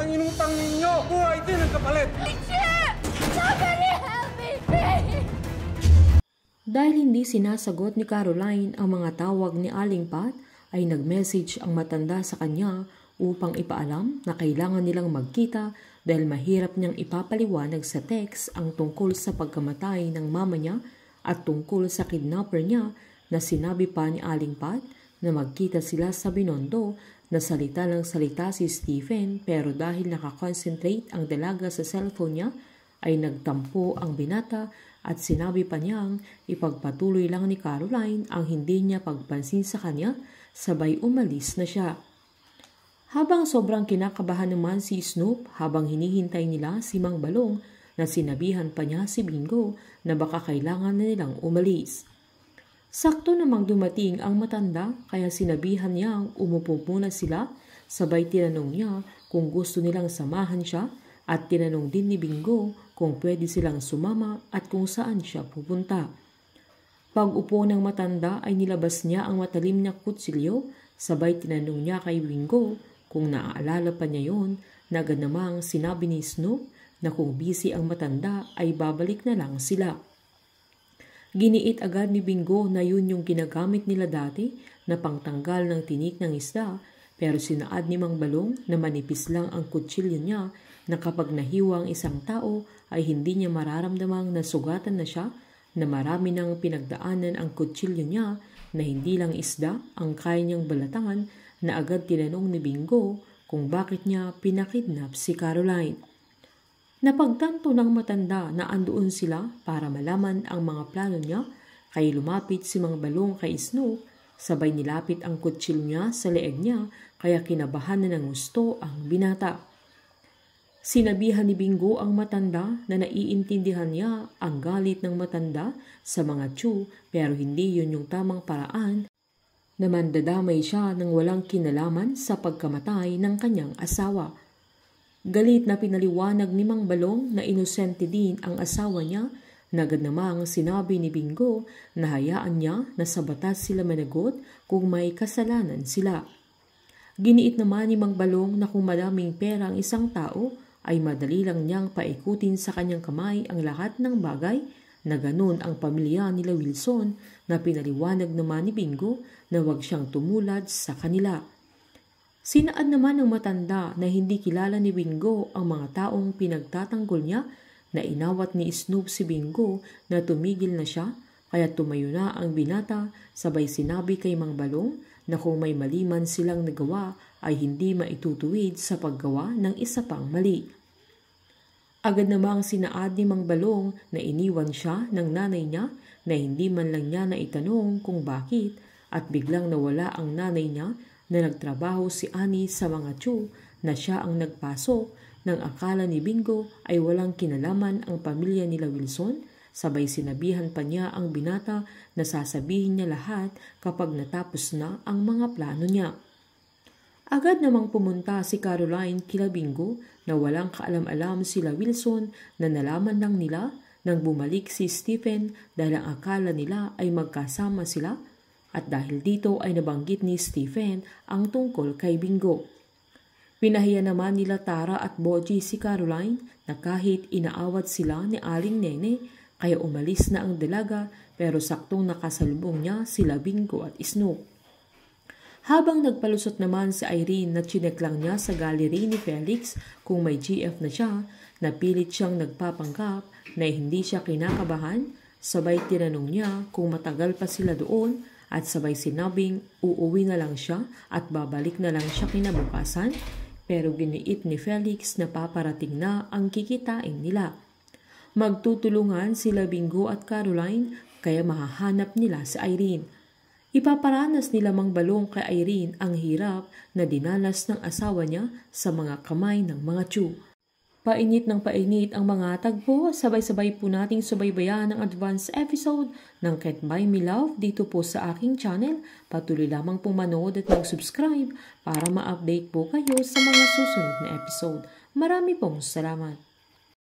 Ang inutang ninyo, buhay din ang kapalit! Somebody help me, please! Dahil hindi sinasagot ni Caroline ang mga tawag ni Aling Pat, ay nag-message ang matanda sa kanya upang ipaalam na kailangan nilang magkita dahil mahirap niyang ipapaliwanag sa text ang tungkol sa pagkamatay ng mama niya at tungkol sa kidnapper niya na sinabi pa ni Aling Pat na magkita sila sa Binondo na salita ng salita si Stephen pero dahil nakakonsentrate ang dalaga sa cellphone niya ay nagtampo ang binata at sinabi pa niyang ipagpatuloy lang ni Caroline ang hindi niya pagpansin sa kanya sabay umalis na siya. Habang sobrang kinakabahan naman si Snoop habang hinihintay nila si Mang Balong na sinabihan pa niya si Bingo na baka kailangan na nilang umalis. Sakto namang dumating ang matanda kaya sinabihan niyang umupo muna sila sabay tinanong niya kung gusto nilang samahan siya at tinanong din ni Bingo kung pwede silang sumama at kung saan siya pupunta. Pag-upo ng matanda ay nilabas niya ang matalim na kutsilyo sabay tinanong niya kay Bingo kung naaalala pa niya yon na agad namang sinabi ni Snoop na kung busy ang matanda ay babalik na lang sila. Giniit agad ni Bingo na yun yung ginagamit nila dati na pangtanggal ng tinik ng isda pero sinaad ni Mang Balong na manipis lang ang kutsilyo niya na kapag nahiwa ang isang tao ay hindi niya mararamdamang nasugatan na siya na marami nang pinagdaanan ang kutsilyo niya na hindi lang isda ang kaya niyang balatangan na agad tinanong ni Bingo kung bakit niya pinakidnap si Caroline. Napagtanto ng matanda na andoon sila para malaman ang mga plano niya kaya lumapit si Mang Balong kay Snoop sabay nilapit ang kutsilyo niya sa leeg niya kaya kinabahan na ng gusto ang binata. Sinabihan ni Bingo ang matanda na naiintindihan niya ang galit ng matanda sa mga Tsu pero hindi yun yung tamang paraan na mandadamay siya ng walang kinalaman sa pagkamatay ng kanyang asawa. Galit na pinaliwanag ni Mang Balong na inosente din ang asawa niya na agad namang sinabi ni Bingo na hayaan niya na sa batas sila managot kung may kasalanan sila. Giniit naman ni Mang Balong na kung madaming pera ang isang tao ay madali lang niyang paikutin sa kanyang kamay ang lahat ng bagay na ganun ang pamilya nila Wilson na pinaliwanag naman ni Bingo na huwag siyang tumulad sa kanila. Sinaad naman ng matanda na hindi kilala ni Bingo ang mga taong pinagtatanggol niya na inawat ni Snoop si Bingo na tumigil na siya kaya tumayo na ang binata sabay sinabi kay Mang Balong na kung may mali man silang nagawa ay hindi maitutuwid sa paggawa ng isa pang mali. Agad namang sinaad ni Mang Balong na iniwan siya ng nanay niya na hindi man lang niya naitanong kung bakit at biglang nawala ang nanay niya na nagtrabaho si Annie sa mga Tsu na siya ang nagpasok nang akala ni Bingo ay walang kinalaman ang pamilya nila Wilson sabay sinabihan pa niya ang binata na sasabihin niya lahat kapag natapos na ang mga plano niya. Agad namang pumunta si Caroline kila Bingo na walang kaalam-alam sila Wilson na nalaman lang nila nang bumalik si Stephen dahil ang akala nila ay magkasama sila at dahil dito ay nabanggit ni Stephen ang tungkol kay Bingo. Pinahiya naman nila Tara at Boji si Caroline na kahit inaawat sila ni Aling Nene kaya umalis na ang dalaga pero saktong nakasalubong niya sila Bingo at Snoop. Habang nagpalusot naman si Irene na chinek lang niya sa gallery ni Felix kung may GF na siya, napilit siyang nagpapanggap na hindi siya kinakabahan, sabay tinanong niya kung matagal pa sila doon at sabay sinabing uuwi na lang siya at babalik na lang siya kinabukasan pero giniit ni Felix na paparating na ang kikitain nila. Magtutulungan sila Bingo at Caroline kaya mahahanap nila si Irene. Ipaparanas nila Mang Balong kay Irene ang hirap na dinanas ng asawa niya sa mga kamay ng mga Tsu. Painit ng painit ang mga tagpo, sabay-sabay po nating subaybayan ang advance episode ng Can't Buy Me Love dito po sa aking channel. Patuloy lamang pong manood at mag-subscribe para ma-update po kayo sa mga susunod na episode. Marami pong salamat!